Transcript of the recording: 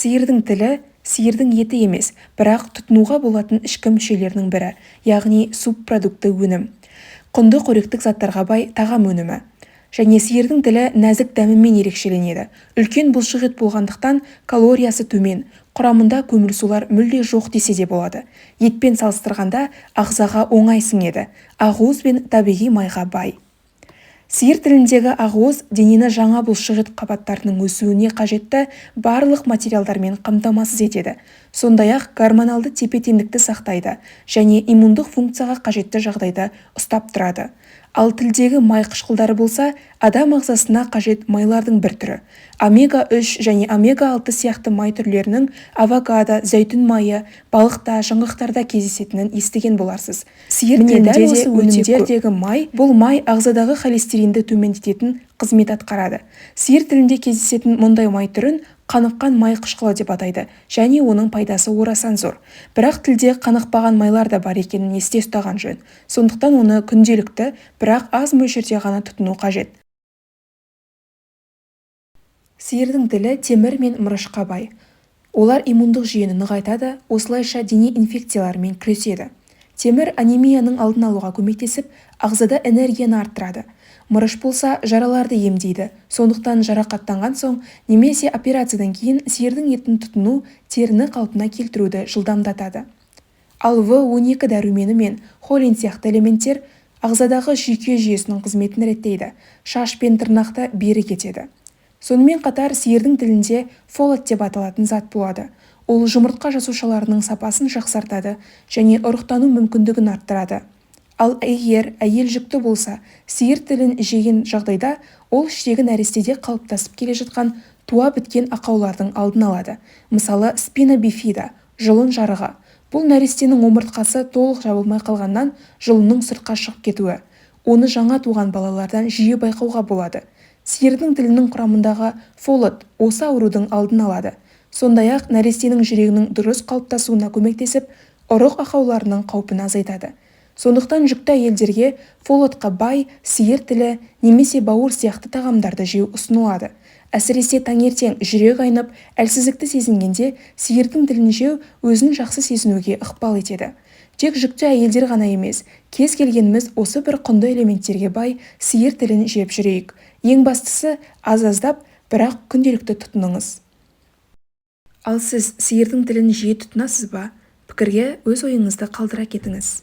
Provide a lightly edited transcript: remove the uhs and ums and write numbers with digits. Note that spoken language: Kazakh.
Сиырдың тілі сиырдың еті емес, бірақ тұтынуға болатын ішкі мүшелерінің бірі, яғни субпродукты өнім. Құнды қоректік заттарға бай тағам өнімі. Және сиырдың тілі нәзік дәмімен ерекшеленеді. Үлкен бұлшық ет болғандықтан калориясы төмен, құрамында көмірсулар мүлде жоқ десе де болады. Етпен салыстырғанда ағзаға оңай сіңеді, ақуыз бен табиғи майға бай. Сиыр тіліндегі ақуыз денені жаңа бұлшық ет қабаттарының өсуіне қажетті барлық материалдармен қамтамасыз етеді. Сондай-ақ гормоналды тепе-теңдікті сақтайды және иммундық функцияға қажетті жағдайда ұстап тұрады. Ал тілдегі май қышқылдары болса, адам ағзасына қажет майлардың бір түрі. Омега-3 және омега-6 сияқты май түрлерінің авокадо, зәйтүн майы, балықта, жаңғақтарда кездесетінін естіген боларсыз. Сиыр тілінде де өнімдердегі май, бұл май ағзадағы холестеринді төмендететін қызмет атқарады. Сиыр тілінде кездесетін мұндай май түрін қаныққан май қышқылы деп атайды, және оның пайдасы орасан зор. Бірақ тілде қанықпаған майлар да бар екенін есте ұстаған жөн. Сондықтан оны күнделікті, бірақ аз мөлшерде ғана тұтыну қажет. Сиырдың тілі темір мен мырышқа бай. Олар иммундық жүйені нығайтады, осылайша дене инфекцияларымен күреседі. Темір анемияның алдын алуға көмектесіп, ағзада энергияны арттырады. Мырыш болса, жараларды емдейді. Сондықтан жарақаттанған соң немесе операциядан кейін сиырдың етін тұтыну теріні қалпына келтіруді жылдамдатады. Ал В12 дәрумені мен холин сияқты элементтер ағзадағы жүйке жүйесінің қызметін реттейді, шаш пен тырнақты бері кетеді. Сонымен қатар сиырдың тілінде фолат деп аталатын зат болады. Ол жұмыртқа жасушаларының сапасын жақсартады және ұрықтану мүмкіндігін арттырады. Ал егер әйел жүкті болса, сиыр тілін жеген жағдайда ол іштегі нәрестеде қалыптасып келе жатқан туа біткен ақаулардың алдын алады. Мысалы, спина бифида, жұлын жарығы. Бұл нәрестенің омыртқасы толық жабылмай қалғаннан жұлынның сыртқа шығып кетуі. Оны жаңа туған балалардан жиі байқауға болады. Сиырдың тілінің құрамындағы фолат осы аурудың алдын алады. Сондай-ақ нәрестенің жүрегінің дұрыс қалыптасуына көмектесіп, ұрық ақауларының қаупін азайтады. Сондықтан жүкті әйелдерге фолатқа бай сиыр тілі немесе бауыр сияқты тағамдарды жеу ұсынылады. Әсіресе таңертең жүрек айнып, әлсіздікті сезінгенде сиырдың тілін жеу өзін жақсы сезінуге ықпал етеді. Тек жүкті әйелдер ғана емес, кез келгеніміз осы бір құнды элементтерге бай сиыр тілін жеп жүрейік. Ең бастысы аз-аздап, бірақ күнделікті тұтыныңыз. Ал сіз сиырдың тілін жиі тұтынасыз ба? Пікірге өз ойыңызды қалдыра кетіңіз.